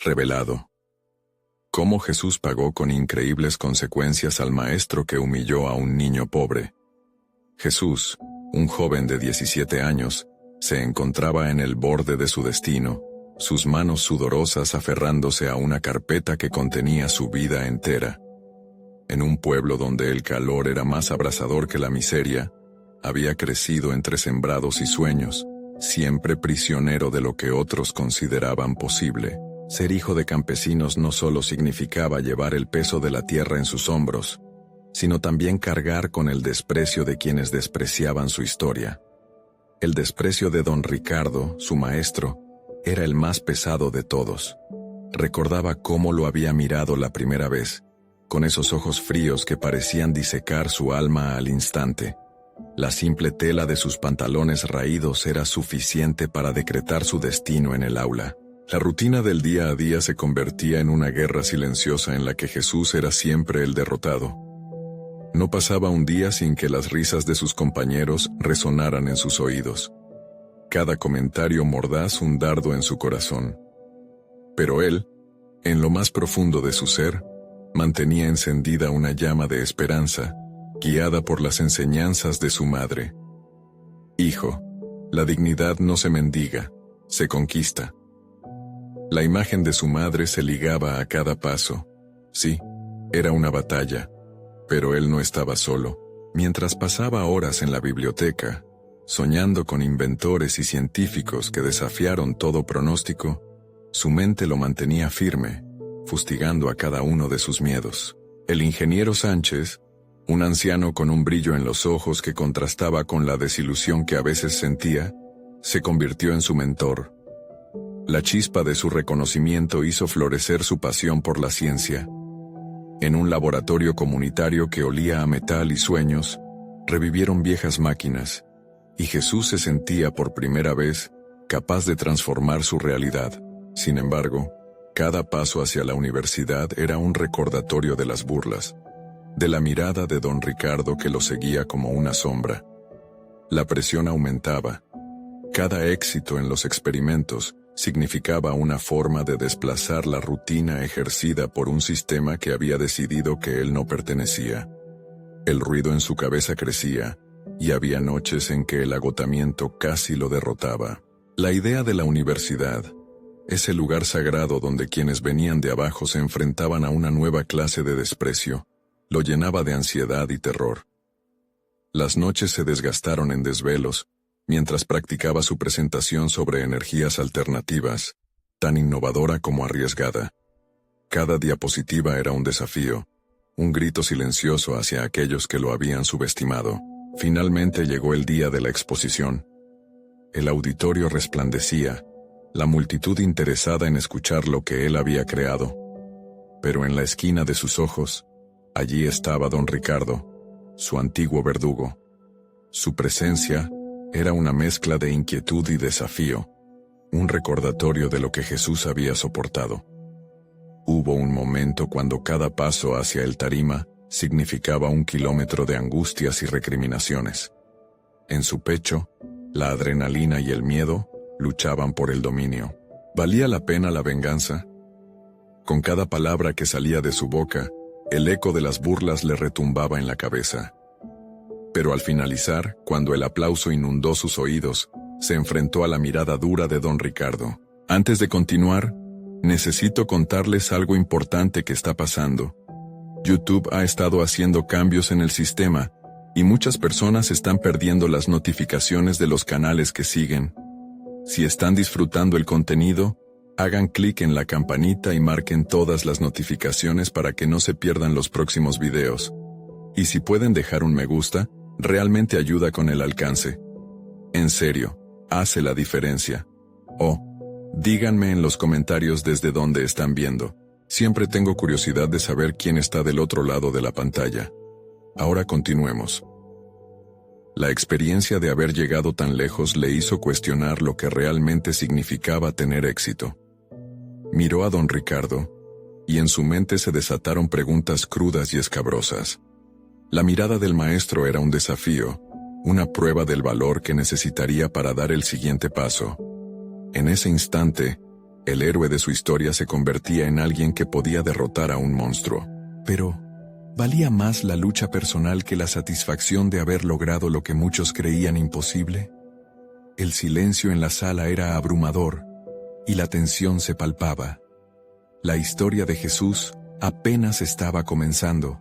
Revelado. Cómo Jesús pagó con increíbles consecuencias al maestro que humilló a un niño pobre. Jesús, un joven de 17 años, se encontraba en el borde de su destino, sus manos sudorosas aferrándose a una carpeta que contenía su vida entera. En un pueblo donde el calor era más abrasador que la miseria, había crecido entre sembrados y sueños, siempre prisionero de lo que otros consideraban posible. Ser hijo de campesinos no solo significaba llevar el peso de la tierra en sus hombros, sino también cargar con el desprecio de quienes despreciaban su historia. El desprecio de don Ricardo, su maestro, era el más pesado de todos. Recordaba cómo lo había mirado la primera vez, con esos ojos fríos que parecían disecar su alma al instante. La simple tela de sus pantalones raídos era suficiente para decretar su destino en el aula. La rutina del día a día se convertía en una guerra silenciosa en la que Jesús era siempre el derrotado. No pasaba un día sin que las risas de sus compañeros resonaran en sus oídos. Cada comentario mordaz un dardo en su corazón. Pero él, en lo más profundo de su ser, mantenía encendida una llama de esperanza, guiada por las enseñanzas de su madre. Hijo, la dignidad no se mendiga, se conquista. La imagen de su madre se ligaba a cada paso. Sí, era una batalla, pero él no estaba solo. Mientras pasaba horas en la biblioteca, soñando con inventores y científicos que desafiaron todo pronóstico, su mente lo mantenía firme, fustigando a cada uno de sus miedos. El ingeniero Sánchez, un anciano con un brillo en los ojos que contrastaba con la desilusión que a veces sentía, se convirtió en su mentor. La chispa de su reconocimiento hizo florecer su pasión por la ciencia. En un laboratorio comunitario que olía a metal y sueños, revivieron viejas máquinas, y Jesús se sentía por primera vez capaz de transformar su realidad. Sin embargo, cada paso hacia la universidad era un recordatorio de las burlas, de la mirada de don Ricardo que lo seguía como una sombra. La presión aumentaba. Cada éxito en los experimentos significaba una forma de desplazar la rutina ejercida por un sistema que había decidido que él no pertenecía. El ruido en su cabeza crecía, y había noches en que el agotamiento casi lo derrotaba. La idea de la universidad, ese lugar sagrado donde quienes venían de abajo se enfrentaban a una nueva clase de desprecio, lo llenaba de ansiedad y terror. Las noches se desgastaron en desvelos, mientras practicaba su presentación sobre energías alternativas, tan innovadora como arriesgada. Cada diapositiva era un desafío, un grito silencioso hacia aquellos que lo habían subestimado. Finalmente llegó el día de la exposición. El auditorio resplandecía, la multitud interesada en escuchar lo que él había creado. Pero en la esquina de sus ojos, allí estaba don Ricardo, su antiguo verdugo. Su presencia era una mezcla de inquietud y desafío, un recordatorio de lo que Jesús había soportado. Hubo un momento cuando cada paso hacia el tarima significaba 1 kilómetro de angustias y recriminaciones. En su pecho, la adrenalina y el miedo luchaban por el dominio. ¿Valía la pena la venganza? Con cada palabra que salía de su boca, el eco de las burlas le retumbaba en la cabeza. Pero al finalizar, cuando el aplauso inundó sus oídos, se enfrentó a la mirada dura de don Ricardo. Antes de continuar, necesito contarles algo importante que está pasando. YouTube ha estado haciendo cambios en el sistema, y muchas personas están perdiendo las notificaciones de los canales que siguen. Si están disfrutando el contenido, hagan clic en la campanita y marquen todas las notificaciones para que no se pierdan los próximos videos. Y si pueden dejar un me gusta, realmente ayuda con el alcance. En serio, hace la diferencia. Díganme en los comentarios desde dónde están viendo. Siempre tengo curiosidad de saber quién está del otro lado de la pantalla. Ahora continuemos. La experiencia de haber llegado tan lejos le hizo cuestionar lo que realmente significaba tener éxito. Miró a don Ricardo, y en su mente se desataron preguntas crudas y escabrosas. La mirada del maestro era un desafío, una prueba del valor que necesitaría para dar el siguiente paso. En ese instante, El héroe de su historia se convertía en alguien que podía derrotar a un monstruo. Pero, ¿valía más la lucha personal que la satisfacción de haber logrado lo que muchos creían imposible? El silencio en la sala era abrumador, y la tensión se palpaba. La historia de Jesús apenas estaba comenzando,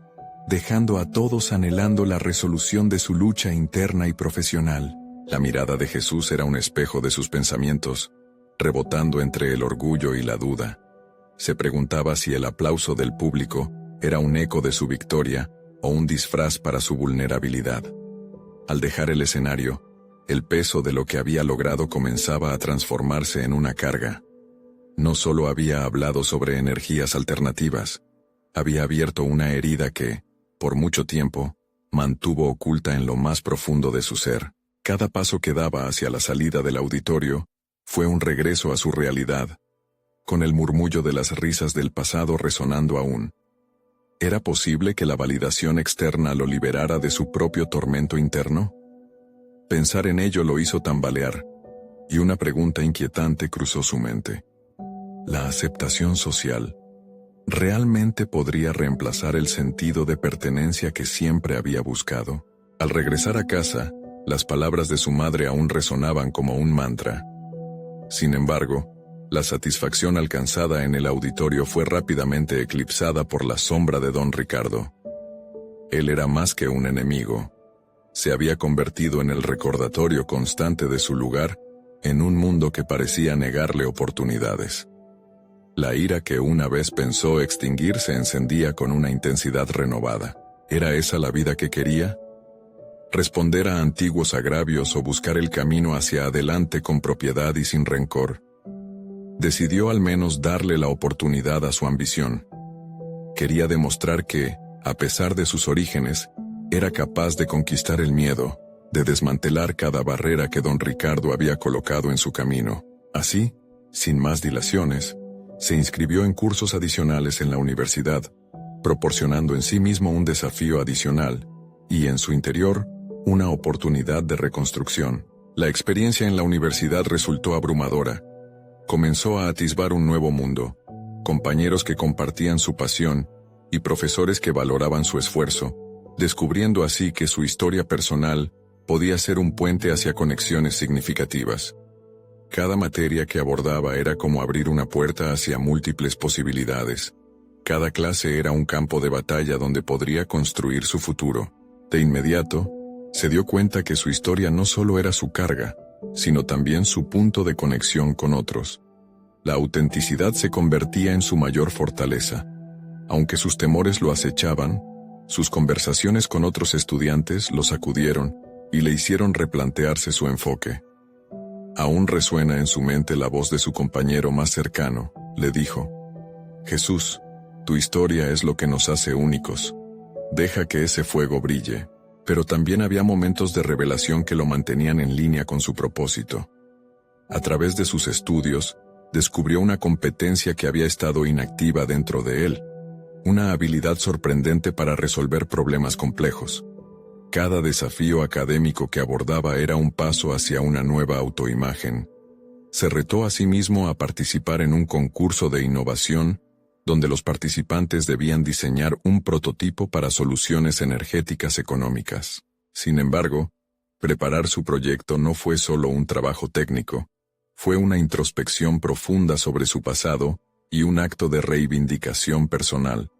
dejando a todos anhelando la resolución de su lucha interna y profesional. La mirada de Jesús era un espejo de sus pensamientos, rebotando entre el orgullo y la duda. Se preguntaba si el aplauso del público era un eco de su victoria o un disfraz para su vulnerabilidad. Al dejar el escenario, el peso de lo que había logrado comenzaba a transformarse en una carga. No solo había hablado sobre energías alternativas, había abierto una herida que, por mucho tiempo, mantuvo oculta en lo más profundo de su ser. Cada paso que daba hacia la salida del auditorio fue un regreso a su realidad, con el murmullo de las risas del pasado resonando aún. ¿Era posible que la validación externa lo liberara de su propio tormento interno? Pensar en ello lo hizo tambalear, y una pregunta inquietante cruzó su mente. ¿La aceptación social realmente podría reemplazar el sentido de pertenencia que siempre había buscado? Al regresar a casa, las palabras de su madre aún resonaban como un mantra. Sin embargo, la satisfacción alcanzada en el auditorio fue rápidamente eclipsada por la sombra de don Ricardo. Él era más que un enemigo. Se había convertido en el recordatorio constante de su lugar en un mundo que parecía negarle oportunidades. La ira que una vez pensó extinguir se encendía con una intensidad renovada. ¿Era esa la vida que quería? ¿Responder a antiguos agravios o buscar el camino hacia adelante con propiedad y sin rencor? Decidió al menos darle la oportunidad a su ambición. Quería demostrar que, a pesar de sus orígenes, era capaz de conquistar el miedo, de desmantelar cada barrera que don Ricardo había colocado en su camino. Así, sin más dilaciones, se inscribió en cursos adicionales en la universidad, proporcionando en sí mismo un desafío adicional, y en su interior, una oportunidad de reconstrucción. La experiencia en la universidad resultó abrumadora. Comenzó a atisbar un nuevo mundo, compañeros que compartían su pasión, y profesores que valoraban su esfuerzo, descubriendo así que su historia personal podía ser un puente hacia conexiones significativas. Cada materia que abordaba era como abrir una puerta hacia múltiples posibilidades. Cada clase era un campo de batalla donde podría construir su futuro. De inmediato, se dio cuenta que su historia no solo era su carga, sino también su punto de conexión con otros. La autenticidad se convertía en su mayor fortaleza. Aunque sus temores lo acechaban, sus conversaciones con otros estudiantes lo sacudieron y le hicieron replantearse su enfoque. Aún resuena en su mente la voz de su compañero más cercano, le dijo: Jesús, tu historia es lo que nos hace únicos. Deja que ese fuego brille. Pero también había momentos de revelación que lo mantenían en línea con su propósito. A través de sus estudios, descubrió una competencia que había estado inactiva dentro de él, una habilidad sorprendente para resolver problemas complejos. Cada desafío académico que abordaba era un paso hacia una nueva autoimagen. Se retó a sí mismo a participar en un concurso de innovación, donde los participantes debían diseñar un prototipo para soluciones energéticas económicas. Sin embargo, preparar su proyecto no fue solo un trabajo técnico, fue una introspección profunda sobre su pasado y un acto de reivindicación personal.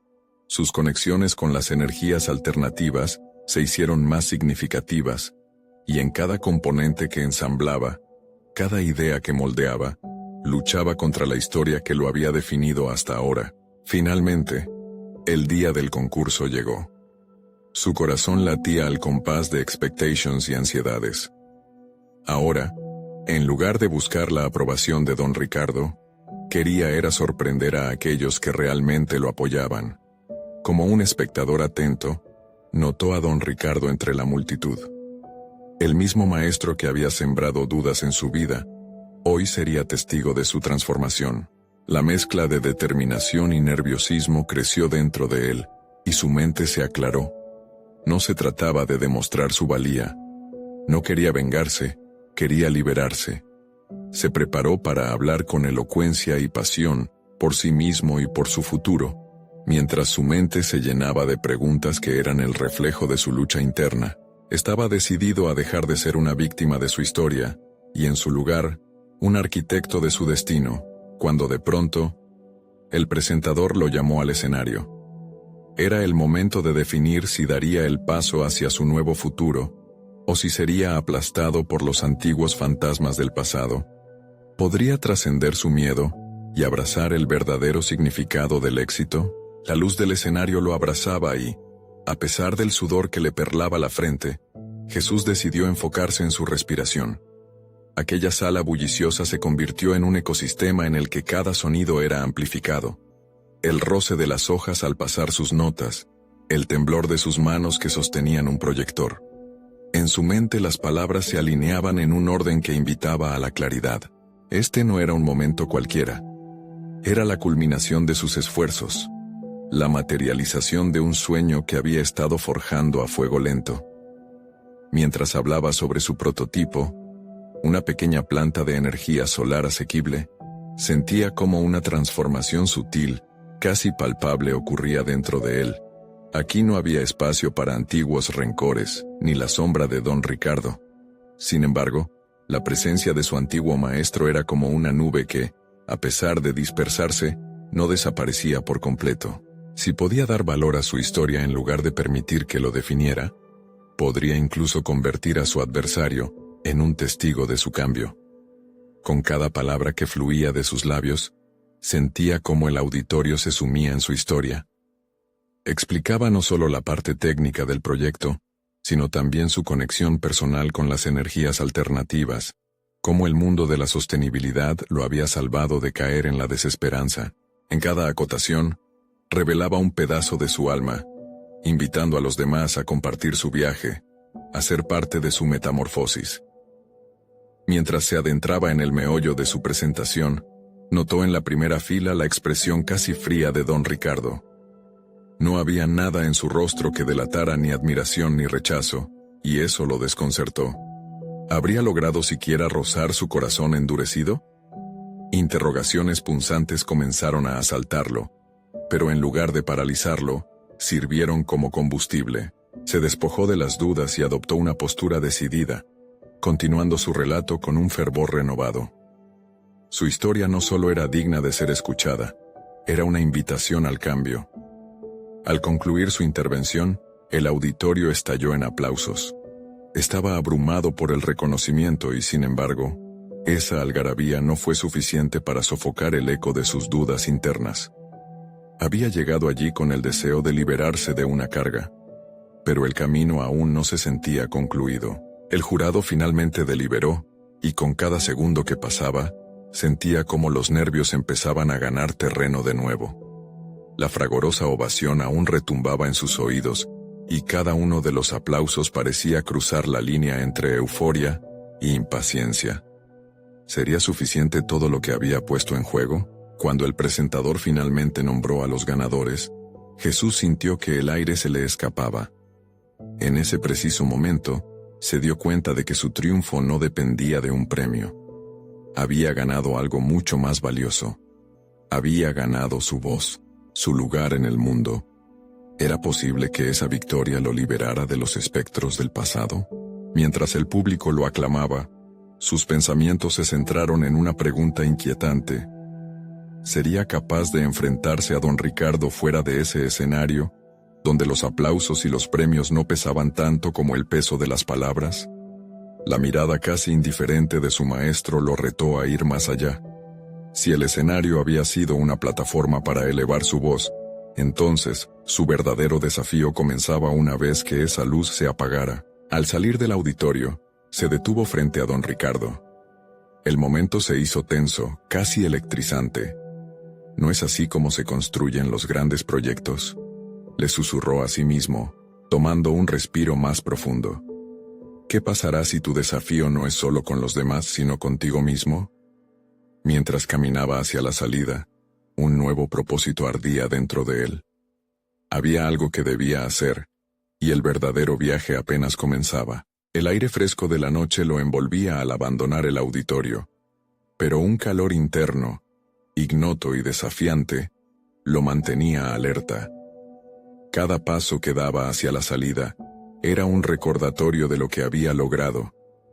Sus conexiones con las energías alternativas se hicieron más significativas, y en cada componente que ensamblaba, cada idea que moldeaba, luchaba contra la historia que lo había definido hasta ahora. Finalmente, el día del concurso llegó. Su corazón latía al compás de expectations y ansiedades. Ahora, en lugar de buscar la aprobación de don Ricardo, quería era sorprender a aquellos que realmente lo apoyaban. Como un espectador atento, notó a don Ricardo entre la multitud. El mismo maestro que había sembrado dudas en su vida, hoy sería testigo de su transformación. La mezcla de determinación y nerviosismo creció dentro de él, y su mente se aclaró. No se trataba de demostrar su valía. No quería vengarse, quería liberarse. Se preparó para hablar con elocuencia y pasión, por sí mismo y por su futuro, mientras su mente se llenaba de preguntas que eran el reflejo de su lucha interna. Estaba decidido a dejar de ser una víctima de su historia, y en su lugar, un arquitecto de su destino, cuando de pronto, el presentador lo llamó al escenario. Era el momento de definir si daría el paso hacia su nuevo futuro, o si sería aplastado por los antiguos fantasmas del pasado. ¿Podría trascender su miedo y abrazar el verdadero significado del éxito? La luz del escenario lo abrazaba y, a pesar del sudor que le perlaba la frente, Jesús decidió enfocarse en su respiración. Aquella sala bulliciosa se convirtió en un ecosistema en el que cada sonido era amplificado. El roce de las hojas al pasar sus notas, el temblor de sus manos que sostenían un proyector. En su mente las palabras se alineaban en un orden que invitaba a la claridad. Este no era un momento cualquiera. Era la culminación de sus esfuerzos, la materialización de un sueño que había estado forjando a fuego lento. Mientras hablaba sobre su prototipo, una pequeña planta de energía solar asequible, sentía como una transformación sutil, casi palpable ocurría dentro de él. Aquí no había espacio para antiguos rencores, ni la sombra de Don Ricardo. Sin embargo, la presencia de su antiguo maestro era como una nube que, a pesar de dispersarse, no desaparecía por completo. Si podía dar valor a su historia en lugar de permitir que lo definiera, podría incluso convertir a su adversario en un testigo de su cambio. Con cada palabra que fluía de sus labios, sentía cómo el auditorio se sumía en su historia. Explicaba no solo la parte técnica del proyecto, sino también su conexión personal con las energías alternativas, cómo el mundo de la sostenibilidad lo había salvado de caer en la desesperanza. En cada acotación, revelaba un pedazo de su alma, invitando a los demás a compartir su viaje, a ser parte de su metamorfosis. Mientras se adentraba en el meollo de su presentación, notó en la primera fila la expresión casi fría de Don Ricardo. No había nada en su rostro que delatara ni admiración ni rechazo, y eso lo desconcertó. ¿Habría logrado siquiera rozar su corazón endurecido? Interrogaciones punzantes comenzaron a asaltarlo, pero en lugar de paralizarlo, sirvieron como combustible. Se despojó de las dudas y adoptó una postura decidida, continuando su relato con un fervor renovado. Su historia no solo era digna de ser escuchada, era una invitación al cambio. Al concluir su intervención, el auditorio estalló en aplausos. Estaba abrumado por el reconocimiento y, sin embargo, esa algarabía no fue suficiente para sofocar el eco de sus dudas internas. Había llegado allí con el deseo de liberarse de una carga, pero el camino aún no se sentía concluido. El jurado finalmente deliberó, y con cada segundo que pasaba, sentía como los nervios empezaban a ganar terreno de nuevo. La fragorosa ovación aún retumbaba en sus oídos, y cada uno de los aplausos parecía cruzar la línea entre euforia e impaciencia. ¿Sería suficiente todo lo que había puesto en juego? Cuando el presentador finalmente nombró a los ganadores, Jesús sintió que el aire se le escapaba. En ese preciso momento, se dio cuenta de que su triunfo no dependía de un premio. Había ganado algo mucho más valioso. Había ganado su voz, su lugar en el mundo. ¿Era posible que esa victoria lo liberara de los espectros del pasado? Mientras el público lo aclamaba, sus pensamientos se centraron en una pregunta inquietante. ¿Sería capaz de enfrentarse a Don Ricardo fuera de ese escenario, donde los aplausos y los premios no pesaban tanto como el peso de las palabras? La mirada casi indiferente de su maestro lo retó a ir más allá. Si el escenario había sido una plataforma para elevar su voz, entonces, su verdadero desafío comenzaba una vez que esa luz se apagara. Al salir del auditorio, se detuvo frente a Don Ricardo. El momento se hizo tenso, casi electrizante. ¿No es así como se construyen los grandes proyectos?, le susurró a sí mismo, tomando un respiro más profundo. ¿Qué pasará si tu desafío no es solo con los demás, sino contigo mismo? Mientras caminaba hacia la salida, un nuevo propósito ardía dentro de él. Había algo que debía hacer, y el verdadero viaje apenas comenzaba. El aire fresco de la noche lo envolvía al abandonar el auditorio, pero un calor interno, ignoto y desafiante, lo mantenía alerta. Cada paso que daba hacia la salida era un recordatorio de lo que había logrado,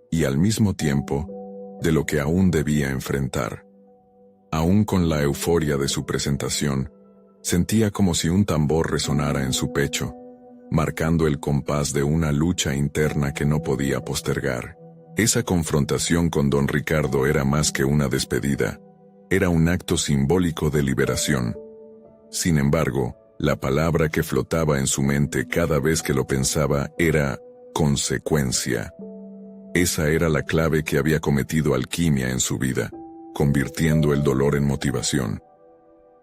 y al mismo tiempo, de lo que aún debía enfrentar. Aún con la euforia de su presentación, sentía como si un tambor resonara en su pecho, marcando el compás de una lucha interna que no podía postergar. Esa confrontación con don Ricardo era más que una despedida, era un acto simbólico de liberación. Sin embargo, la palabra que flotaba en su mente cada vez que lo pensaba era consecuencia. Esa era la clave que había cometido alquimia en su vida, convirtiendo el dolor en motivación.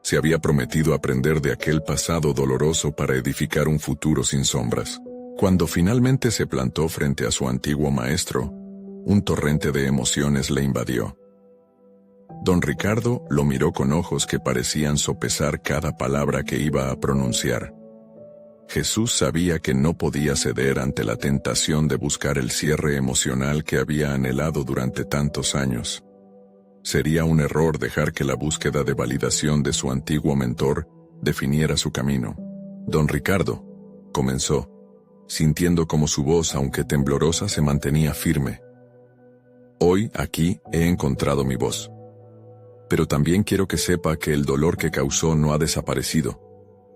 Se había prometido aprender de aquel pasado doloroso para edificar un futuro sin sombras. Cuando finalmente se plantó frente a su antiguo maestro, un torrente de emociones le invadió. Don Ricardo lo miró con ojos que parecían sopesar cada palabra que iba a pronunciar. Jesús sabía que no podía ceder ante la tentación de buscar el cierre emocional que había anhelado durante tantos años. Sería un error dejar que la búsqueda de validación de su antiguo mentor definiera su camino. Don Ricardo, comenzó, sintiendo como su voz, aunque temblorosa, se mantenía firme. Hoy, aquí, he encontrado mi voz. Pero también quiero que sepa que el dolor que causó no ha desaparecido,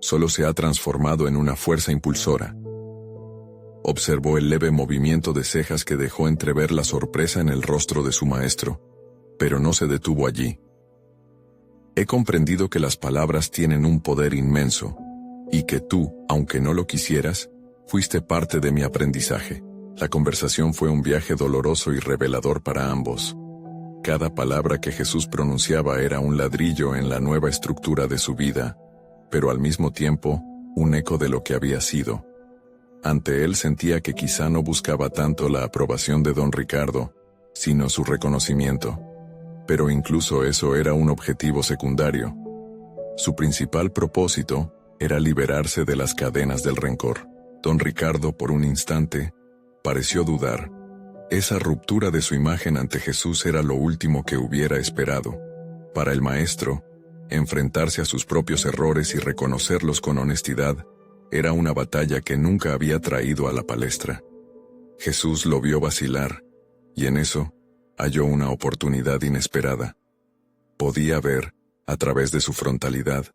solo se ha transformado en una fuerza impulsora. Observó el leve movimiento de cejas que dejó entrever la sorpresa en el rostro de su maestro, pero no se detuvo allí. He comprendido que las palabras tienen un poder inmenso, y que tú, aunque no lo quisieras, fuiste parte de mi aprendizaje. La conversación fue un viaje doloroso y revelador para ambos. Cada palabra que Jesús pronunciaba era un ladrillo en la nueva estructura de su vida, pero al mismo tiempo, un eco de lo que había sido. Ante él sentía que quizá no buscaba tanto la aprobación de don Ricardo, sino su reconocimiento. Pero incluso eso era un objetivo secundario. Su principal propósito era liberarse de las cadenas del rencor. Don Ricardo, por un instante, pareció dudar. Esa ruptura de su imagen ante Jesús era lo último que hubiera esperado. Para el maestro, enfrentarse a sus propios errores y reconocerlos con honestidad era una batalla que nunca había traído a la palestra. Jesús lo vio vacilar, y en eso halló una oportunidad inesperada. Podía ver, a través de su frontalidad,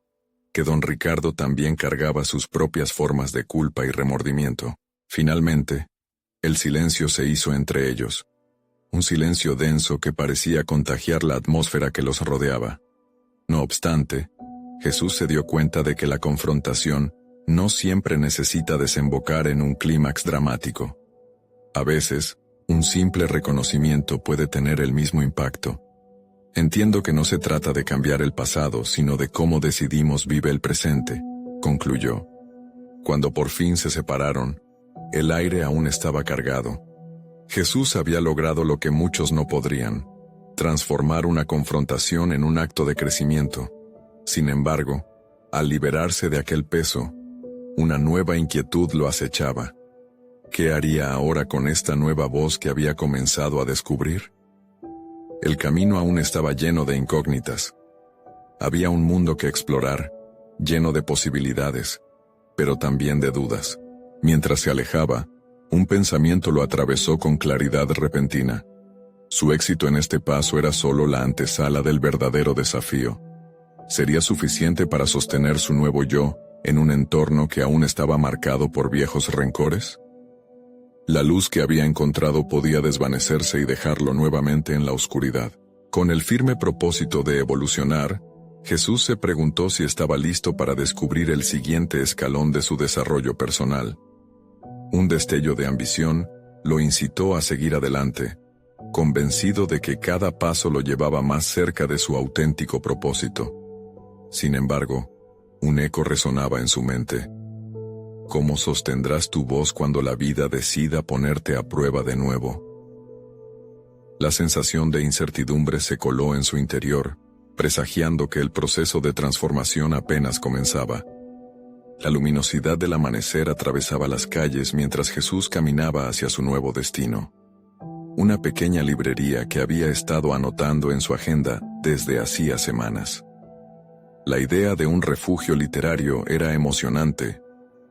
que don Ricardo también cargaba sus propias formas de culpa y remordimiento. Finalmente, el silencio se hizo entre ellos. Un silencio denso que parecía contagiar la atmósfera que los rodeaba. No obstante, Jesús se dio cuenta de que la confrontación no siempre necesita desembocar en un clímax dramático. A veces, un simple reconocimiento puede tener el mismo impacto. Entiendo que no se trata de cambiar el pasado, sino de cómo decidimos vivir el presente, concluyó. Cuando por fin se separaron, el aire aún estaba cargado. Jesús había logrado lo que muchos no podrían: transformar una confrontación en un acto de crecimiento. Sin embargo, al liberarse de aquel peso, una nueva inquietud lo acechaba. ¿Qué haría ahora con esta nueva voz que había comenzado a descubrir? El camino aún estaba lleno de incógnitas. Había un mundo que explorar, lleno de posibilidades, pero también de dudas. Mientras se alejaba, un pensamiento lo atravesó con claridad repentina. Su éxito en este paso era solo la antesala del verdadero desafío. ¿Sería suficiente para sostener su nuevo yo en un entorno que aún estaba marcado por viejos rencores? La luz que había encontrado podía desvanecerse y dejarlo nuevamente en la oscuridad. Con el firme propósito de evolucionar, Jesús se preguntó si estaba listo para descubrir el siguiente escalón de su desarrollo personal. Un destello de ambición lo incitó a seguir adelante, convencido de que cada paso lo llevaba más cerca de su auténtico propósito. Sin embargo, un eco resonaba en su mente. ¿Cómo sostendrás tu voz cuando la vida decida ponerte a prueba de nuevo? La sensación de incertidumbre se coló en su interior, presagiando que el proceso de transformación apenas comenzaba. La luminosidad del amanecer atravesaba las calles mientras Jesús caminaba hacia su nuevo destino. una pequeña librería que había estado anotando en su agenda desde hacía semanas. La idea de un refugio literario era emocionante,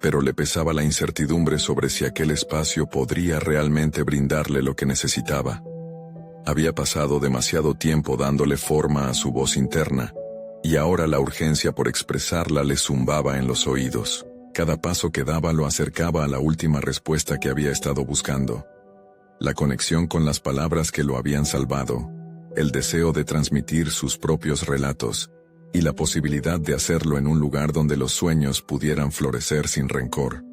pero le pesaba la incertidumbre sobre si aquel espacio podría realmente brindarle lo que necesitaba. Había pasado demasiado tiempo dándole forma a su voz interna, y ahora la urgencia por expresarla le zumbaba en los oídos. Cada paso que daba lo acercaba a la última respuesta que había estado buscando. La conexión con las palabras que lo habían salvado, el deseo de transmitir sus propios relatos, y la posibilidad de hacerlo en un lugar donde los sueños pudieran florecer sin rencor.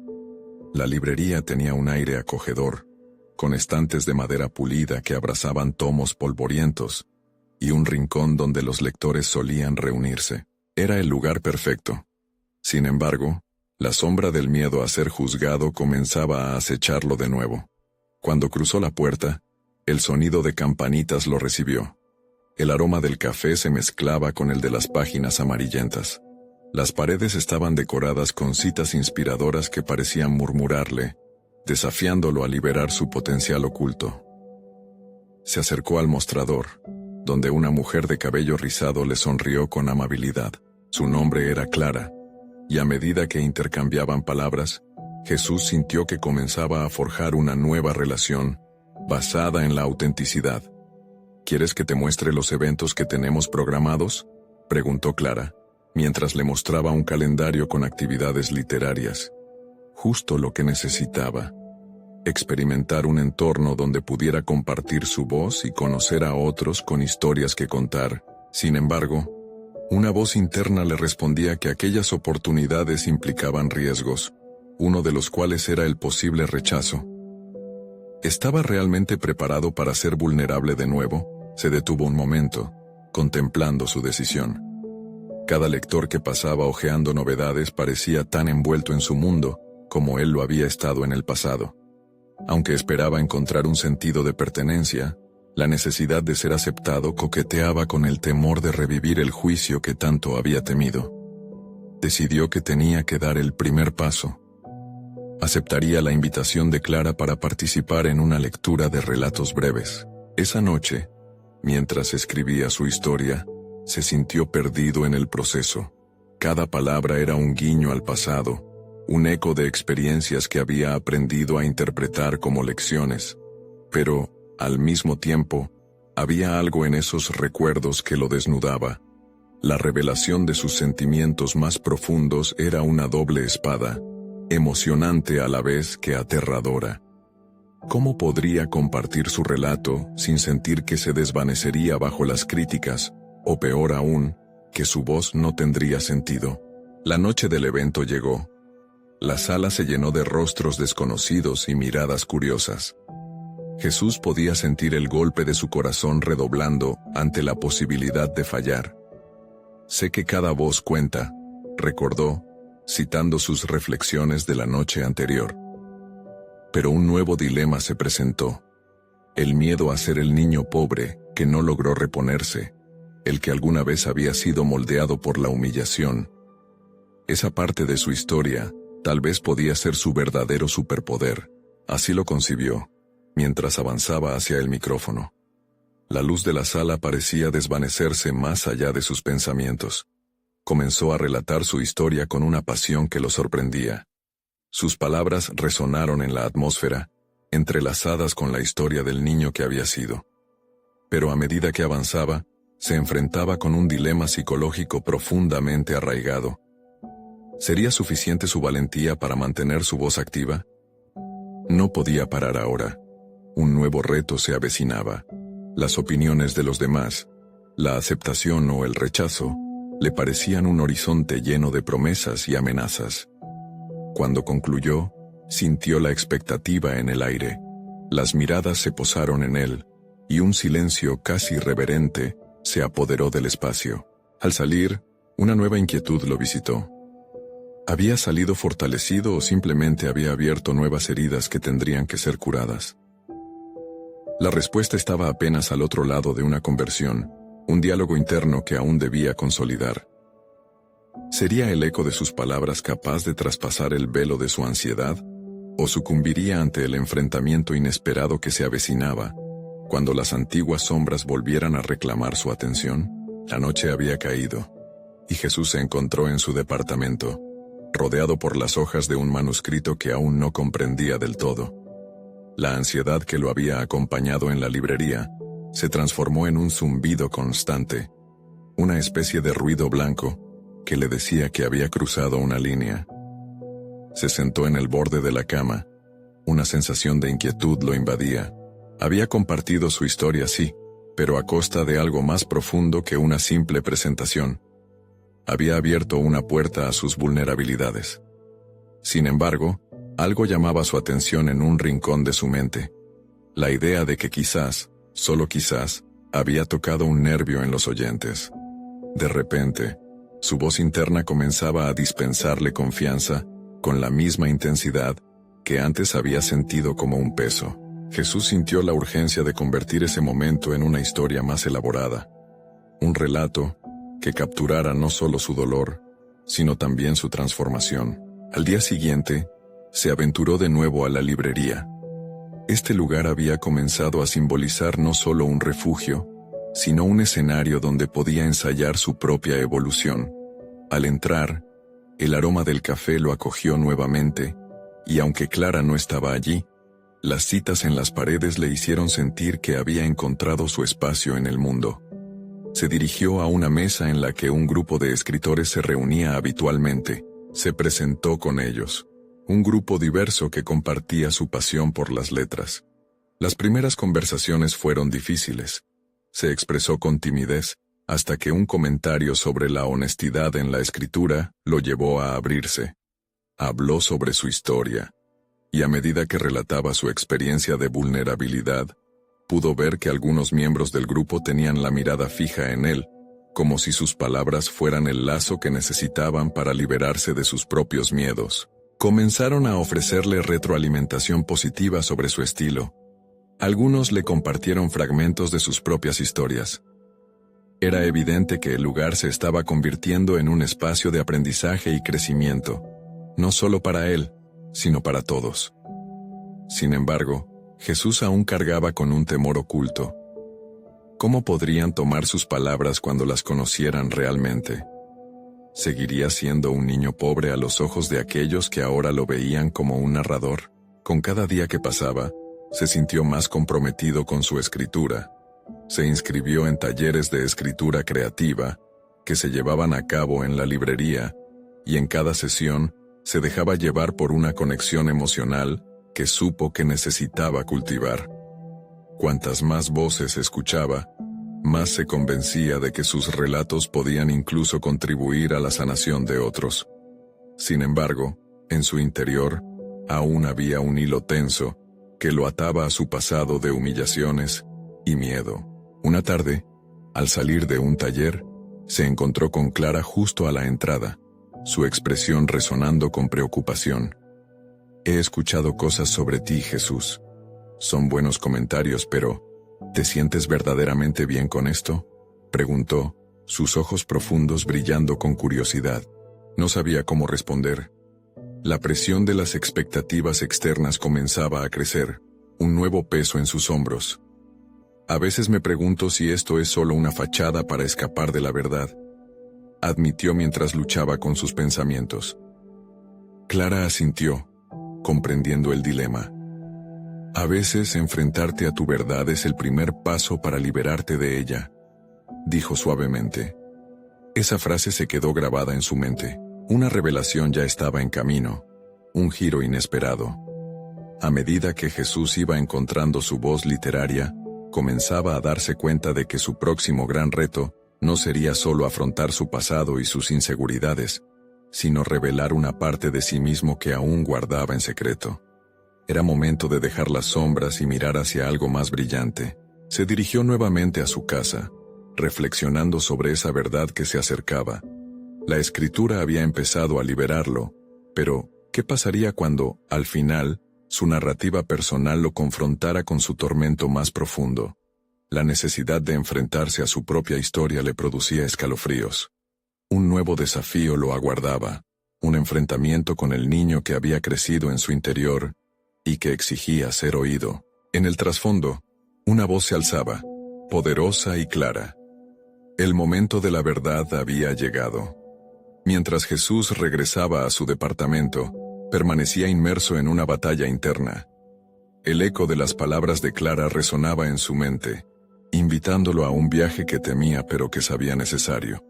La librería tenía un aire acogedor, con estantes de madera pulida que abrazaban tomos polvorientos, y un rincón donde los lectores solían reunirse. Era el lugar perfecto. Sin embargo, la sombra del miedo a ser juzgado comenzaba a acecharlo de nuevo. Cuando cruzó la puerta, el sonido de campanitas lo recibió. El aroma del café se mezclaba con el de las páginas amarillentas. Las paredes estaban decoradas con citas inspiradoras que parecían murmurarle, desafiándolo a liberar su potencial oculto. Se acercó al mostrador, donde una mujer de cabello rizado le sonrió con amabilidad. Su nombre era Clara, y a medida que intercambiaban palabras, Jesús sintió que comenzaba a forjar una nueva relación, basada en la autenticidad. ¿Quieres que te muestre los eventos que tenemos programados?, preguntó Clara, mientras le mostraba un calendario con actividades literarias. Justo lo que necesitaba. Experimentar un entorno donde pudiera compartir su voz y conocer a otros con historias que contar. Sin embargo, una voz interna le respondía que aquellas oportunidades implicaban riesgos, uno de los cuales era el posible rechazo. ¿Estaba realmente preparado para ser vulnerable de nuevo? Se detuvo un momento, contemplando su decisión. Cada lector que pasaba hojeando novedades parecía tan envuelto en su mundo como él lo había estado en el pasado. Aunque esperaba encontrar un sentido de pertenencia, la necesidad de ser aceptado coqueteaba con el temor de revivir el juicio que tanto había temido. Decidió que tenía que dar el primer paso. Aceptaría la invitación de Clara para participar en una lectura de relatos breves. Esa noche, mientras escribía su historia, se sintió perdido en el proceso. Cada palabra era un guiño al pasado, un eco de experiencias que había aprendido a interpretar como lecciones. Pero, al mismo tiempo, había algo en esos recuerdos que lo desnudaba. La revelación de sus sentimientos más profundos era una doble espada, emocionante a la vez que aterradora. ¿Cómo podría compartir su relato sin sentir que se desvanecería bajo las críticas, o peor aún, que su voz no tendría sentido? La noche del evento llegó. La sala se llenó de rostros desconocidos y miradas curiosas. Jesús podía sentir el golpe de su corazón redoblando ante la posibilidad de fallar. Sé que cada voz cuenta, recordó, citando sus reflexiones de la noche anterior. Pero un nuevo dilema se presentó. El miedo a ser el niño pobre que no logró reponerse, el que alguna vez había sido moldeado por la humillación. Esa parte de su historia tal vez podía ser su verdadero superpoder. Así lo concibió, mientras avanzaba hacia el micrófono. La luz de la sala parecía desvanecerse más allá de sus pensamientos. Comenzó a relatar su historia con una pasión que lo sorprendía. Sus palabras resonaron en la atmósfera, entrelazadas con la historia del niño que había sido. Pero a medida que avanzaba, se enfrentaba con un dilema psicológico profundamente arraigado. ¿Sería suficiente su valentía para mantener su voz activa? No podía parar ahora. Un nuevo reto se avecinaba. Las opiniones de los demás, la aceptación o el rechazo, le parecían un horizonte lleno de promesas y amenazas. Cuando concluyó, sintió la expectativa en el aire. Las miradas se posaron en él, y un silencio casi reverente se apoderó del espacio. Al salir, una nueva inquietud lo visitó. ¿Había salido fortalecido o simplemente había abierto nuevas heridas que tendrían que ser curadas? La respuesta estaba apenas al otro lado de una conversión, un diálogo interno que aún debía consolidar. ¿Sería el eco de sus palabras capaz de traspasar el velo de su ansiedad? ¿O sucumbiría ante el enfrentamiento inesperado que se avecinaba, Cuando las antiguas sombras volvieran a reclamar su atención, la noche había caído, y Jesús se encontró en su departamento, rodeado por las hojas de un manuscrito que aún no comprendía del todo. La ansiedad que lo había acompañado en la librería se transformó en un zumbido constante, una especie de ruido blanco que le decía que había cruzado una línea. Se sentó en el borde de la cama. Una sensación de inquietud lo invadía. Había compartido su historia, sí, pero a costa de algo más profundo que una simple presentación. Había abierto una puerta a sus vulnerabilidades. Sin embargo, algo llamaba su atención en un rincón de su mente. La idea de que quizás, solo quizás, había tocado un nervio en los oyentes. De repente, su voz interna comenzaba a dispensarle confianza con la misma intensidad que antes había sentido como un peso. Jesús sintió la urgencia de convertir ese momento en una historia más elaborada. Un relato que capturara no solo su dolor, sino también su transformación. Al día siguiente, se aventuró de nuevo a la librería. Este lugar había comenzado a simbolizar no solo un refugio, sino un escenario donde podía ensayar su propia evolución. Al entrar, el aroma del café lo acogió nuevamente, y aunque Clara no estaba allí, las citas en las paredes le hicieron sentir que había encontrado su espacio en el mundo. Se dirigió a una mesa en la que un grupo de escritores se reunía habitualmente. Se presentó con ellos. Un grupo diverso que compartía su pasión por las letras. Las primeras conversaciones fueron difíciles. Se expresó con timidez, hasta que un comentario sobre la honestidad en la escritura lo llevó a abrirse. Habló sobre su historia, y a medida que relataba su experiencia de vulnerabilidad, pudo ver que algunos miembros del grupo tenían la mirada fija en él, como si sus palabras fueran el lazo que necesitaban para liberarse de sus propios miedos. Comenzaron a ofrecerle retroalimentación positiva sobre su estilo. Algunos le compartieron fragmentos de sus propias historias. Era evidente que el lugar se estaba convirtiendo en un espacio de aprendizaje y crecimiento, no solo para él, sino para todos. Sin embargo, Jesús aún cargaba con un temor oculto. ¿Cómo podrían tomar sus palabras cuando las conocieran realmente? ¿Seguiría siendo un niño pobre a los ojos de aquellos que ahora lo veían como un narrador? Con cada día que pasaba, se sintió más comprometido con su escritura. Se inscribió en talleres de escritura creativa que se llevaban a cabo en la librería, y en cada sesión se dejaba llevar por una conexión emocional que supo que necesitaba cultivar. Cuantas más voces escuchaba, más se convencía de que sus relatos podían incluso contribuir a la sanación de otros. Sin embargo, en su interior, aún había un hilo tenso que lo ataba a su pasado de humillaciones y miedo. Una tarde, al salir de un taller, se encontró con Clara justo a la entrada, su expresión resonando con preocupación. «He escuchado cosas sobre ti, Jesús. Son buenos comentarios, pero ¿te sientes verdaderamente bien con esto?», preguntó, sus ojos profundos brillando con curiosidad. No sabía cómo responder. La presión de las expectativas externas comenzaba a crecer, un nuevo peso en sus hombros. «A veces me pregunto si esto es solo una fachada para escapar de la verdad», admitió mientras luchaba con sus pensamientos. Clara asintió, comprendiendo el dilema. «A veces enfrentarte a tu verdad es el primer paso para liberarte de ella», dijo suavemente. Esa frase se quedó grabada en su mente. Una revelación ya estaba en camino, un giro inesperado. A medida que Jesús iba encontrando su voz literaria, comenzaba a darse cuenta de que su próximo gran reto no sería solo afrontar su pasado y sus inseguridades, sino revelar una parte de sí mismo que aún guardaba en secreto. Era momento de dejar las sombras y mirar hacia algo más brillante. Se dirigió nuevamente a su casa, reflexionando sobre esa verdad que se acercaba. La escritura había empezado a liberarlo, pero ¿qué pasaría cuando, al final, su narrativa personal lo confrontara con su tormento más profundo? La necesidad de enfrentarse a su propia historia le producía escalofríos. Un nuevo desafío lo aguardaba, un enfrentamiento con el niño que había crecido en su interior y que exigía ser oído. En el trasfondo, Clara, su Una voz se alzaba, poderosa y clara. El momento de la verdad había llegado. Mientras Jesús regresaba a su departamento, permanecía inmerso en una batalla interna. El eco de las palabras de Clara resonaba en su mente, invitándolo a un viaje que temía pero que sabía necesario.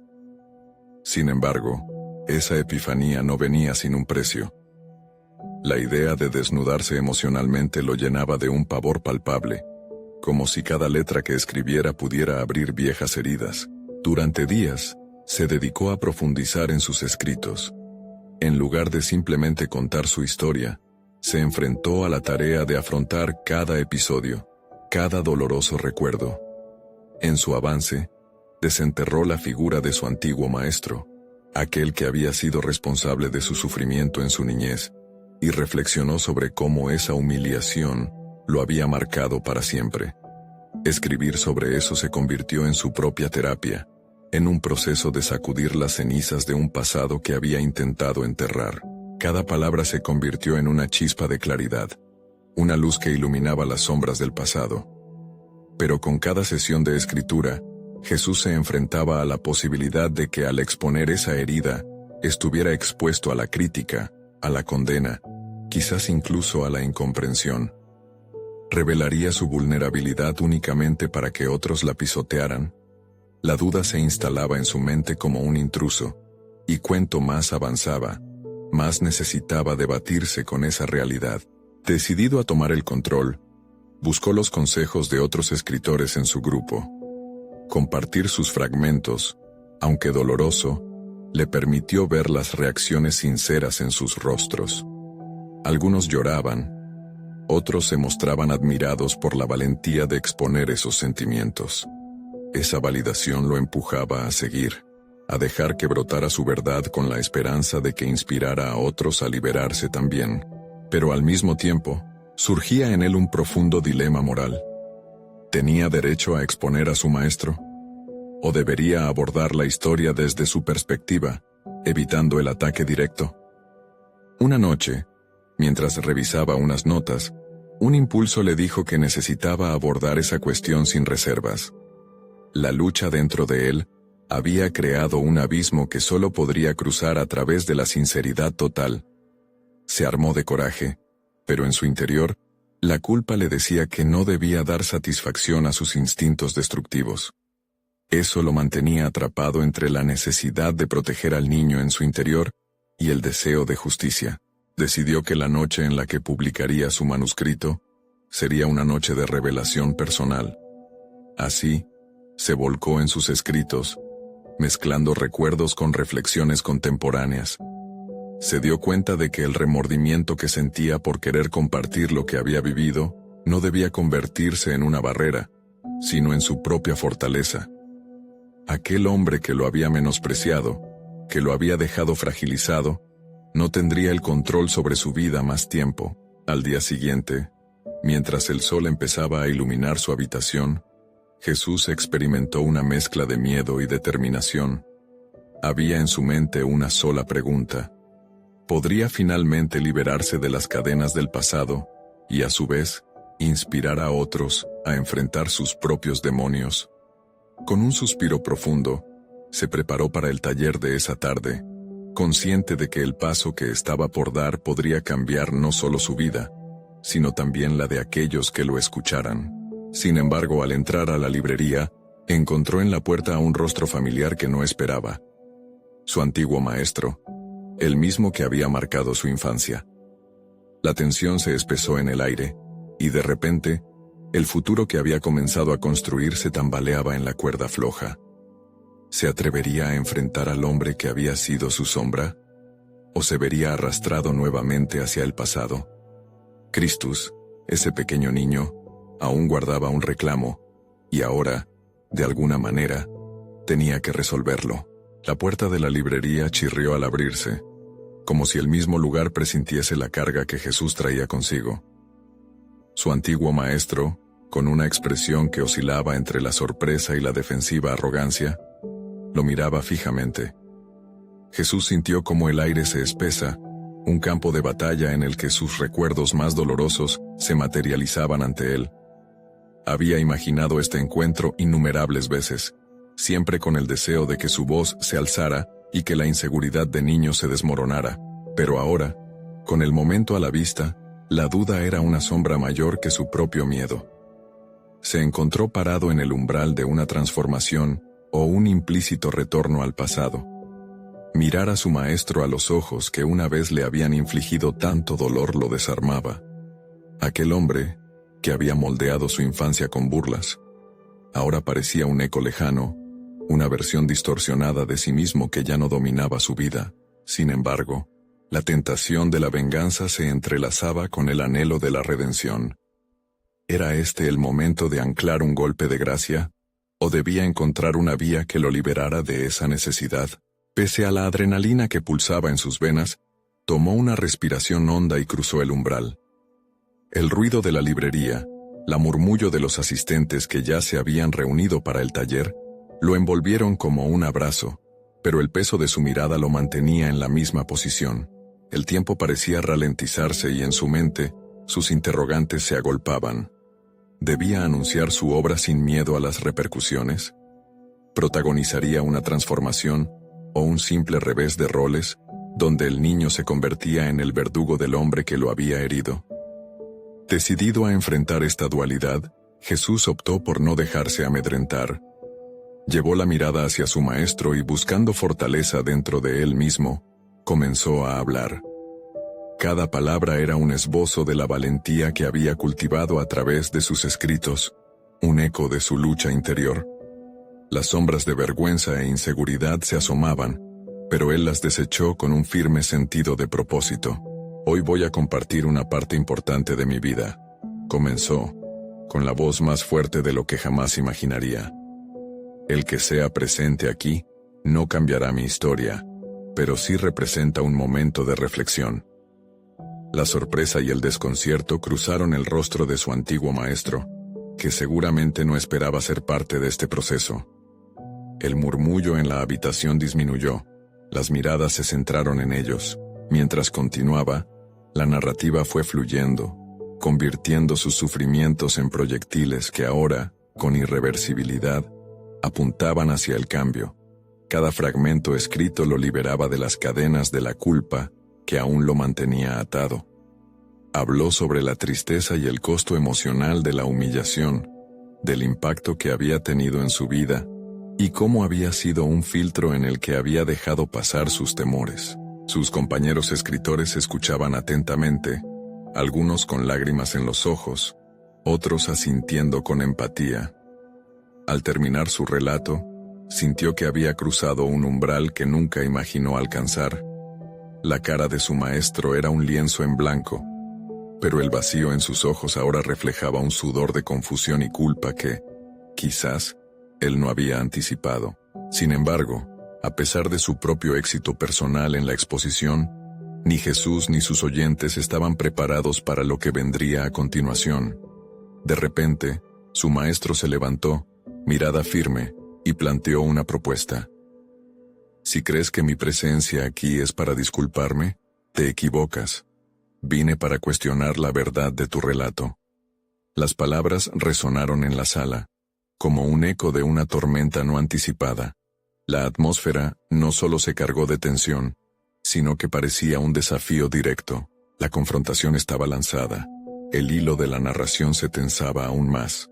Sin embargo, esa epifanía no venía sin un precio. La idea de desnudarse emocionalmente lo llenaba de un pavor palpable, como si cada letra que escribiera pudiera abrir viejas heridas. Durante días, se dedicó a profundizar en sus escritos. En lugar de simplemente contar su historia, se enfrentó a la tarea de afrontar cada episodio, cada doloroso recuerdo. En su avance, desenterró la figura de su antiguo maestro, aquel que había sido responsable de su sufrimiento en su niñez, y reflexionó sobre cómo esa humillación lo había marcado para siempre. Escribir sobre eso se convirtió en su propia terapia, en un proceso de sacudir las cenizas de un pasado que había intentado enterrar. Cada palabra se convirtió en una chispa de claridad, una luz que iluminaba las sombras del pasado. Pero con cada sesión de escritura, Jesús se enfrentaba a la posibilidad de que al exponer esa herida, estuviera expuesto a la crítica, a la condena, quizás incluso a la incomprensión. ¿Revelaría su vulnerabilidad únicamente para que otros la pisotearan? La duda se instalaba en su mente como un intruso, y cuanto más avanzaba, más necesitaba debatirse con esa realidad. Decidido a tomar el control, buscó los consejos de otros escritores en su grupo. Compartir sus fragmentos, aunque doloroso, le permitió ver las reacciones sinceras en sus rostros. Algunos lloraban, otros se mostraban admirados por la valentía de exponer esos sentimientos. Esa validación lo empujaba a seguir, a dejar que brotara su verdad con la esperanza de que inspirara a otros a liberarse también. Pero al mismo tiempo, surgía en él un profundo dilema moral. ¿Tenía derecho a exponer a su maestro? ¿O debería abordar la historia desde su perspectiva, evitando el ataque directo? Una noche, mientras revisaba unas notas, un impulso le dijo que necesitaba abordar esa cuestión sin reservas. La lucha dentro de él había creado un abismo que solo podría cruzar a través de la sinceridad total. Se armó de coraje, pero en su interior, la culpa le decía que no debía dar satisfacción a sus instintos destructivos. Eso lo mantenía atrapado entre la necesidad de proteger al niño en su interior y el deseo de justicia. Decidió que la noche en la que publicaría su manuscrito sería una noche de revelación personal. Así, se volcó en sus escritos, mezclando recuerdos con reflexiones contemporáneas. Se dio cuenta de que el remordimiento que sentía por querer compartir lo que había vivido no debía convertirse en una barrera, sino en su propia fortaleza. Aquel hombre que lo había menospreciado, que lo había dejado fragilizado, no tendría el control sobre su vida más tiempo. Al día siguiente, mientras el sol empezaba a iluminar su habitación, Jesús experimentó una mezcla de miedo y determinación. Había en su mente una sola pregunta. ¿Podría finalmente liberarse de las cadenas del pasado y, a su vez, inspirar a otros a enfrentar sus propios demonios? Con un suspiro profundo, se preparó para el taller de esa tarde, consciente de que el paso que estaba por dar podría cambiar no solo su vida, sino también la de aquellos que lo escucharan. Sin embargo, al entrar a la librería, encontró en la puerta a un rostro familiar que no esperaba. Su antiguo maestro, el mismo que había marcado su infancia. La tensión se espesó en el aire, y de repente, el futuro que había comenzado a construir se tambaleaba en la cuerda floja. ¿Se atrevería a enfrentar al hombre que había sido su sombra? ¿O se vería arrastrado nuevamente hacia el pasado? Christus, ese pequeño niño, aún guardaba un reclamo, y ahora, de alguna manera, tenía que resolverlo. La puerta de la librería chirrió al abrirse, como si el mismo lugar presintiese la carga que Jesús traía consigo. Su antiguo maestro, con una expresión que oscilaba entre la sorpresa y la defensiva arrogancia, lo miraba fijamente. Jesús sintió como el aire se espesa, un campo de batalla en el que sus recuerdos más dolorosos se materializaban ante él. Había imaginado este encuentro innumerables veces, siempre con el deseo de que su voz se alzara y que la inseguridad de niño se desmoronara, pero ahora, con el momento a la vista, la duda era una sombra mayor que su propio miedo. Se encontró parado en el umbral de una transformación o un implícito retorno al pasado. Mirar a su maestro a los ojos que una vez le habían infligido tanto dolor lo desarmaba. Aquel hombre, que había moldeado su infancia con burlas, ahora parecía un eco lejano, una versión distorsionada de sí mismo que ya no dominaba su vida. Sin embargo, la tentación de la venganza se entrelazaba con el anhelo de la redención. ¿Era este el momento de anclar un golpe de gracia? ¿O debía encontrar una vía que lo liberara de esa necesidad? Pese a la adrenalina que pulsaba en sus venas, tomó una respiración honda y cruzó el umbral. El ruido de la librería, la murmullo de los asistentes que ya se habían reunido para el taller, lo envolvieron como un abrazo, pero el peso de su mirada lo mantenía en la misma posición. El tiempo parecía ralentizarse y en su mente, sus interrogantes se agolpaban. ¿Debía anunciar su obra sin miedo a las repercusiones? ¿Protagonizaría una transformación o un simple revés de roles, donde el niño se convertía en el verdugo del hombre que lo había herido? Decidido a enfrentar esta dualidad, Jesús optó por no dejarse amedrentar. Llevó la mirada hacia su maestro y buscando fortaleza dentro de él mismo, comenzó a hablar. Cada palabra era un esbozo de la valentía que había cultivado a través de sus escritos, un eco de su lucha interior. Las sombras de vergüenza e inseguridad se asomaban, pero él las desechó con un firme sentido de propósito. Hoy voy a compartir una parte importante de mi vida, comenzó, con la voz más fuerte de lo que jamás imaginaría. El que sea presente aquí, no cambiará mi historia, pero sí representa un momento de reflexión. La sorpresa y el desconcierto cruzaron el rostro de su antiguo maestro, que seguramente no esperaba ser parte de este proceso. El murmullo en la habitación disminuyó, las miradas se centraron en ellos. Mientras continuaba, la narrativa fue fluyendo, convirtiendo sus sufrimientos en proyectiles que ahora, con irreversibilidad, apuntaban hacia el cambio. Cada fragmento escrito lo liberaba de las cadenas de la culpa que aún lo mantenía atado. Habló sobre la tristeza y el costo emocional de la humillación, del impacto que había tenido en su vida, y cómo había sido un filtro en el que había dejado pasar sus temores. Sus compañeros escritores escuchaban atentamente, algunos con lágrimas en los ojos, otros asintiendo con empatía. Al terminar su relato, sintió que había cruzado un umbral que nunca imaginó alcanzar. La cara de su maestro era un lienzo en blanco, pero el vacío en sus ojos ahora reflejaba un sudor de confusión y culpa que, quizás, él no había anticipado. Sin embargo, a pesar de su propio éxito personal en la exposición, ni Jesús ni sus oyentes estaban preparados para lo que vendría a continuación. De repente, su maestro se levantó, mirada firme, y planteó una propuesta. Si crees que mi presencia aquí es para disculparme, te equivocas. Vine para cuestionar la verdad de tu relato. Las palabras resonaron en la sala, como un eco de una tormenta no anticipada. La atmósfera no solo se cargó de tensión, sino que parecía un desafío directo. La confrontación estaba lanzada. El hilo de la narración se tensaba aún más.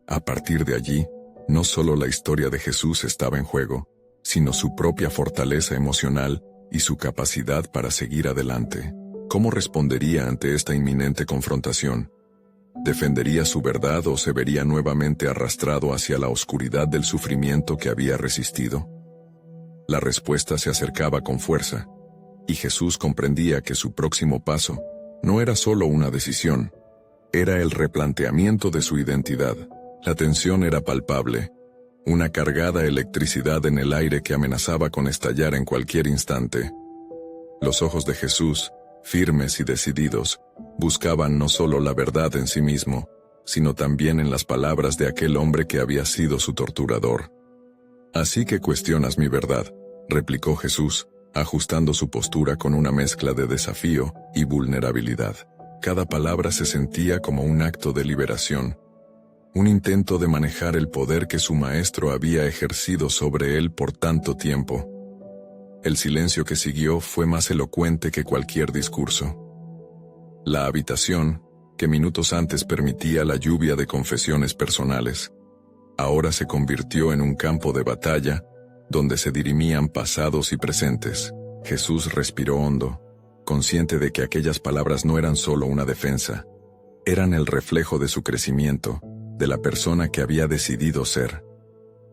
A partir de allí, no solo la historia de Jesús estaba en juego, sino su propia fortaleza emocional y su capacidad para seguir adelante. ¿Cómo respondería ante esta inminente confrontación? ¿Defendería su verdad o se vería nuevamente arrastrado hacia la oscuridad del sufrimiento que había resistido? La respuesta se acercaba con fuerza, y Jesús comprendía que su próximo paso no era solo una decisión, era el replanteamiento de su identidad. La tensión era palpable, una cargada electricidad en el aire que amenazaba con estallar en cualquier instante. Los ojos de Jesús, firmes y decididos, buscaban no solo la verdad en sí mismo, sino también en las palabras de aquel hombre que había sido su torturador. Así que cuestionas mi verdad, replicó Jesús, ajustando su postura con una mezcla de desafío y vulnerabilidad. Cada palabra se sentía como un acto de liberación. un intento de manejar el poder que su maestro había ejercido sobre él por tanto tiempo. El silencio que siguió fue más elocuente que cualquier discurso. La habitación, que minutos antes permitía la lluvia de confesiones personales, ahora se convirtió en un campo de batalla, donde se dirimían pasados y presentes. Jesús respiró hondo, consciente de que aquellas palabras no eran solo una defensa, eran el reflejo de su crecimiento, de la persona que había decidido ser.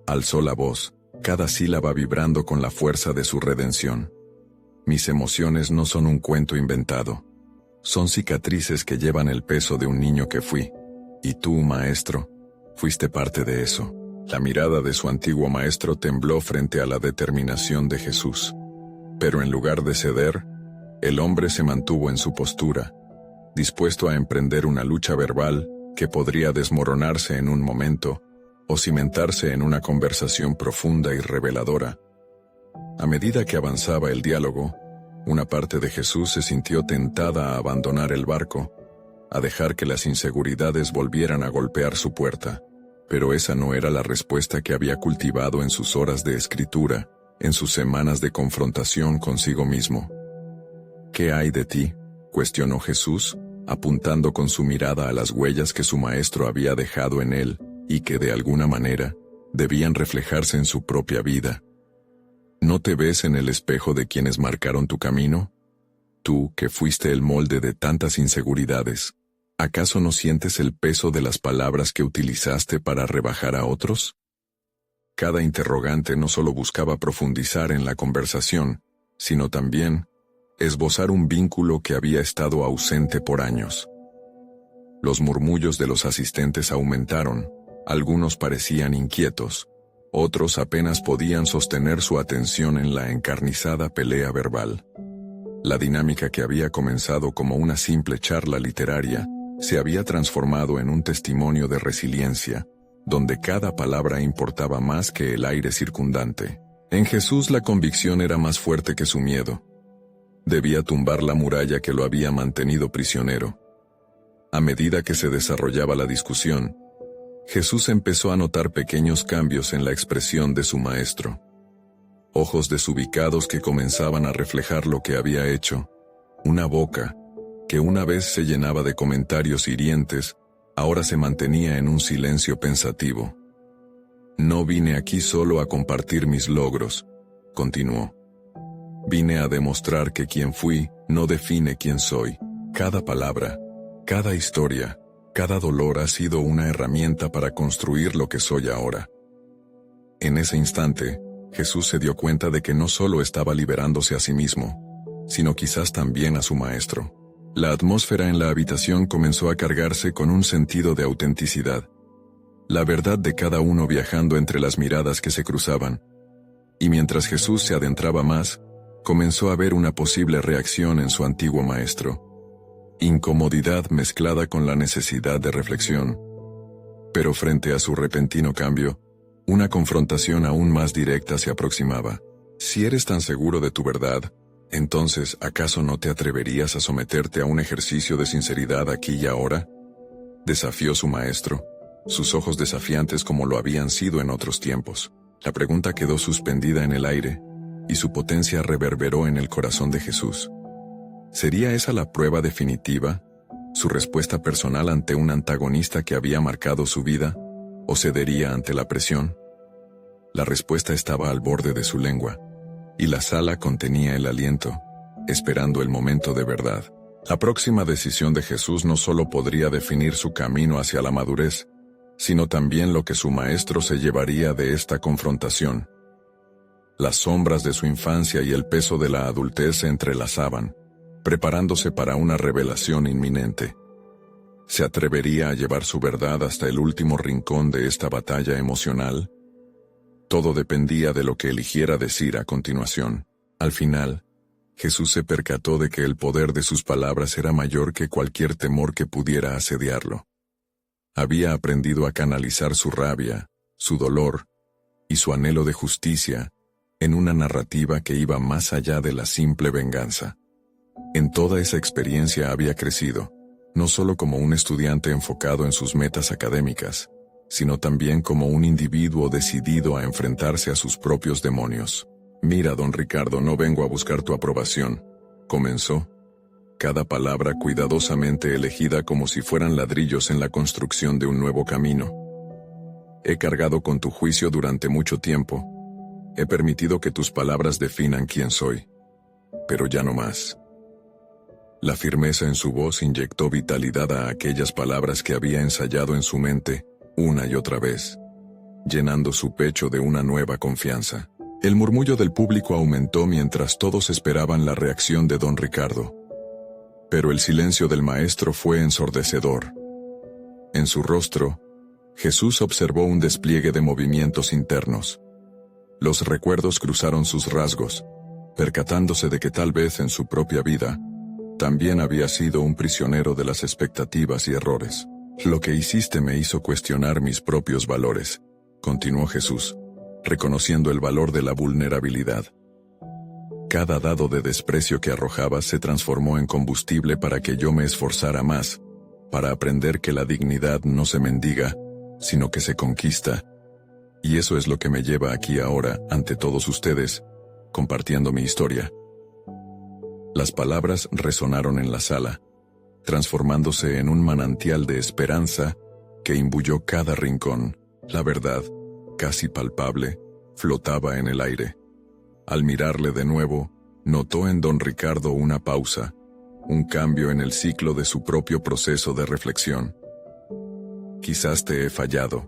Alzó la voz, cada sílaba vibrando con la fuerza de su redención. Mis emociones no son un cuento inventado. Son cicatrices que llevan el peso de un niño que fui. Y tú, maestro, fuiste parte de eso. La mirada de su antiguo maestro tembló frente a la determinación de Jesús. Pero en lugar de ceder, el hombre se mantuvo en su postura, dispuesto a emprender una lucha verbal que podría desmoronarse en un momento o cimentarse en una conversación profunda y reveladora. A medida que avanzaba el diálogo, una parte de Jesús se sintió tentada a abandonar el barco, a dejar que las inseguridades volvieran a golpear su puerta. Pero esa no era la respuesta que había cultivado en sus horas de escritura, en sus semanas de confrontación consigo mismo. ¿Qué hay de ti?, cuestionó Jesús, apuntando con su mirada a las huellas que su maestro había dejado en él, y que de alguna manera debían reflejarse en su propia vida. ¿No te ves en el espejo de quienes marcaron tu camino? Tú, que fuiste el molde de tantas inseguridades, ¿acaso no sientes el peso de las palabras que utilizaste para rebajar a otros? Cada interrogante no solo buscaba profundizar en la conversación, sino también esbozar un vínculo que había estado ausente por años. Los murmullos de los asistentes aumentaron. Algunos parecían inquietos, otros apenas podían sostener su atención en la encarnizada pelea verbal. La dinámica que había comenzado como una simple charla literaria se había transformado en un testimonio de resiliencia, donde cada palabra importaba más que el aire circundante. En Jesús la convicción era más fuerte que su miedo. Debía tumbar la muralla que lo había mantenido prisionero. A medida que se desarrollaba la discusión, Jesús empezó a notar pequeños cambios en la expresión de su maestro. Ojos desubicados que comenzaban a reflejar lo que había hecho. Una boca, que una vez se llenaba de comentarios hirientes, ahora se mantenía en un silencio pensativo. No vine aquí solo a compartir mis logros, continuó. Vine a demostrar que quien fui no define quién soy. Cada palabra, cada historia, cada dolor ha sido una herramienta para construir lo que soy ahora. En ese instante, Jesús se dio cuenta de que no solo estaba liberándose a sí mismo, sino quizás también a su maestro. La atmósfera en la habitación comenzó a cargarse con un sentido de autenticidad. La verdad de cada uno viajando entre las miradas que se cruzaban. Y mientras Jesús se adentraba más, comenzó a ver una posible reacción en su antiguo maestro. Incomodidad mezclada con la necesidad de reflexión. Pero frente a su repentino cambio, una confrontación aún más directa se aproximaba. Si eres tan seguro de tu verdad, entonces, ¿acaso no te atreverías a someterte a un ejercicio de sinceridad aquí y ahora? Desafió su maestro, sus ojos desafiantes como lo habían sido en otros tiempos. La pregunta quedó suspendida en el aire, y su potencia reverberó en el corazón de Jesús. ¿Sería esa la prueba definitiva, su respuesta personal ante un antagonista que había marcado su vida, o cedería ante la presión? La respuesta estaba al borde de su lengua, y la sala contenía el aliento, esperando el momento de verdad. La próxima decisión de Jesús no solo podría definir su camino hacia la madurez, sino también lo que su maestro se llevaría de esta confrontación. Las sombras de su infancia y el peso de la adultez se entrelazaban, preparándose para una revelación inminente. ¿Se atrevería a llevar su verdad hasta el último rincón de esta batalla emocional? Todo dependía de lo que eligiera decir a continuación. Al final, Jesús se percató de que el poder de sus palabras era mayor que cualquier temor que pudiera asediarlo. Había aprendido a canalizar su rabia, su dolor y su anhelo de justicia en una narrativa que iba más allá de la simple venganza. En toda esa experiencia había crecido, no solo como un estudiante enfocado en sus metas académicas, sino también como un individuo decidido a enfrentarse a sus propios demonios. «Mira, don Ricardo, no vengo a buscar tu aprobación», comenzó, cada palabra cuidadosamente elegida como si fueran ladrillos en la construcción de un nuevo camino. «He cargado con tu juicio durante mucho tiempo. He permitido que tus palabras definan quién soy. Pero ya no más». La firmeza en su voz inyectó vitalidad a aquellas palabras que había ensayado en su mente una y otra vez, llenando su pecho de una nueva confianza. El murmullo del público aumentó mientras todos esperaban la reacción de don Ricardo. Pero el silencio del maestro fue ensordecedor. En su rostro, Jesús observó un despliegue de movimientos internos. Los recuerdos cruzaron sus rasgos, percatándose de que tal vez en su propia vida, también había sido un prisionero de las expectativas y errores. «Lo que hiciste me hizo cuestionar mis propios valores», continuó Jesús, reconociendo el valor de la vulnerabilidad. «Cada dado de desprecio que arrojabas se transformó en combustible para que yo me esforzara más, para aprender que la dignidad no se mendiga, sino que se conquista. Y eso es lo que me lleva aquí ahora, ante todos ustedes, compartiendo mi historia». Las palabras resonaron en la sala, transformándose en un manantial de esperanza que imbuyó cada rincón. La verdad, casi palpable, flotaba en el aire. Al mirarle de nuevo, notó en don Ricardo una pausa, un cambio en el ciclo de su propio proceso de reflexión. «Quizás te he fallado»,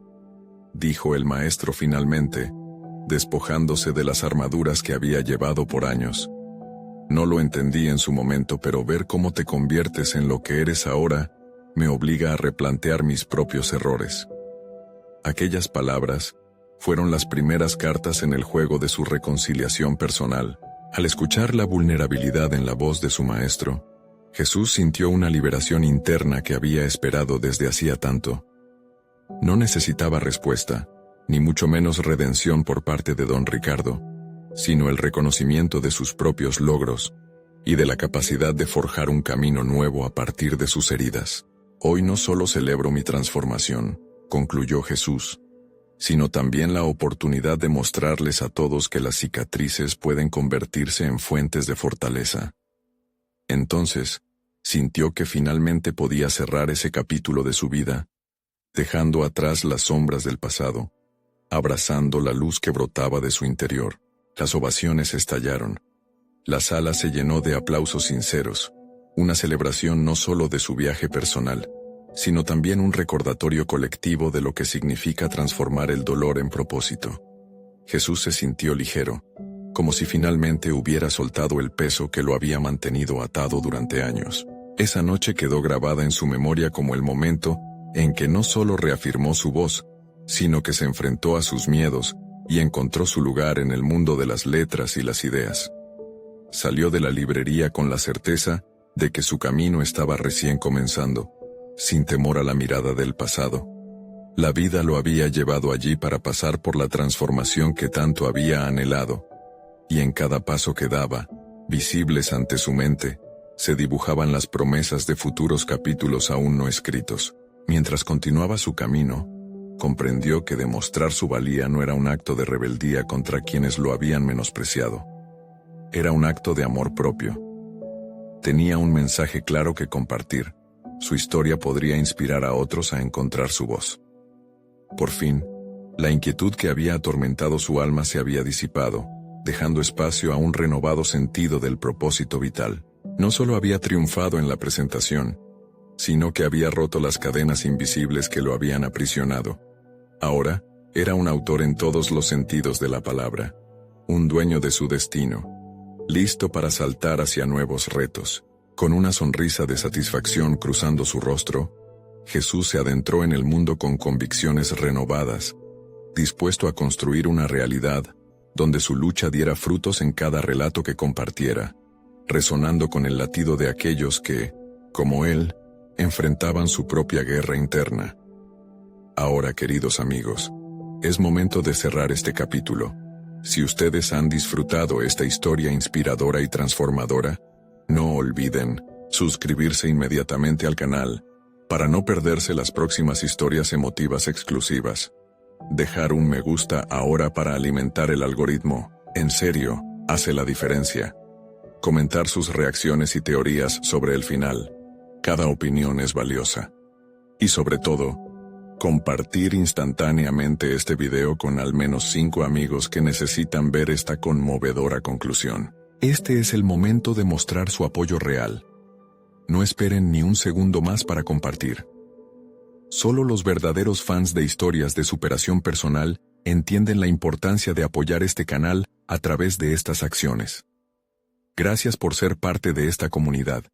dijo el maestro finalmente, despojándose de las armaduras que había llevado por años. «No lo entendí en su momento, pero ver cómo te conviertes en lo que eres ahora me obliga a replantear mis propios errores». Aquellas palabras fueron las primeras cartas en el juego de su reconciliación personal. Al escuchar la vulnerabilidad en la voz de su maestro, Jesús sintió una liberación interna que había esperado desde hacía tanto. No necesitaba respuesta, ni mucho menos redención por parte de don Ricardo, sino el reconocimiento de sus propios logros y de la capacidad de forjar un camino nuevo a partir de sus heridas. «Hoy no solo celebro mi transformación», concluyó Jesús, sino también la oportunidad de mostrarles a todos que las cicatrices pueden convertirse en fuentes de fortaleza. Entonces, sintió que finalmente podía cerrar ese capítulo de su vida, dejando atrás las sombras del pasado, abrazando la luz que brotaba de su interior. Las ovaciones estallaron. La sala se llenó de aplausos sinceros, una celebración no solo de su viaje personal, sino también un recordatorio colectivo de lo que significa transformar el dolor en propósito. Jesús se sintió ligero, como si finalmente hubiera soltado el peso que lo había mantenido atado durante años. Esa noche quedó grabada en su memoria como el momento en que no solo reafirmó su voz, sino que se enfrentó a sus miedos y encontró su lugar en el mundo de las letras y las ideas. Salió de la librería con la certeza de que su camino estaba recién comenzando, sin temor a la mirada del pasado. La vida lo había llevado allí para pasar por la transformación que tanto había anhelado, y en cada paso que daba, visibles ante su mente, se dibujaban las promesas de futuros capítulos aún no escritos. Mientras continuaba su camino, comprendió que demostrar su valía no era un acto de rebeldía contra quienes lo habían menospreciado. Era un acto de amor propio. Tenía un mensaje claro que compartir. Su historia podría inspirar a otros a encontrar su voz. Por fin, la inquietud que había atormentado su alma se había disipado, dejando espacio a un renovado sentido del propósito vital. No solo había triunfado en la presentación, sino que había roto las cadenas invisibles que lo habían aprisionado. Ahora, era un autor en todos los sentidos de la palabra, un dueño de su destino, listo para saltar hacia nuevos retos. Con una sonrisa de satisfacción cruzando su rostro, Jesús se adentró en el mundo con convicciones renovadas, dispuesto a construir una realidad donde su lucha diera frutos en cada relato que compartiera, resonando con el latido de aquellos que, como él, enfrentaban su propia guerra interna. Ahora, queridos amigos, es momento de cerrar este capítulo. Si ustedes han disfrutado esta historia inspiradora y transformadora, no olviden suscribirse inmediatamente al canal Para no perderse las próximas historias emotivas exclusivas, dejar un me gusta ahora para alimentar el algoritmo, en serio, hace la diferencia. Comentar sus reacciones y teorías sobre el final. Cada opinión es valiosa. Y sobre todo, compartir instantáneamente este video con al menos 5 amigos que necesitan ver esta conmovedora conclusión. Este es el momento de mostrar su apoyo real. No esperen ni un segundo más para compartir. Solo los verdaderos fans de historias de superación personal entienden la importancia de apoyar este canal a través de estas acciones. Gracias por ser parte de esta comunidad.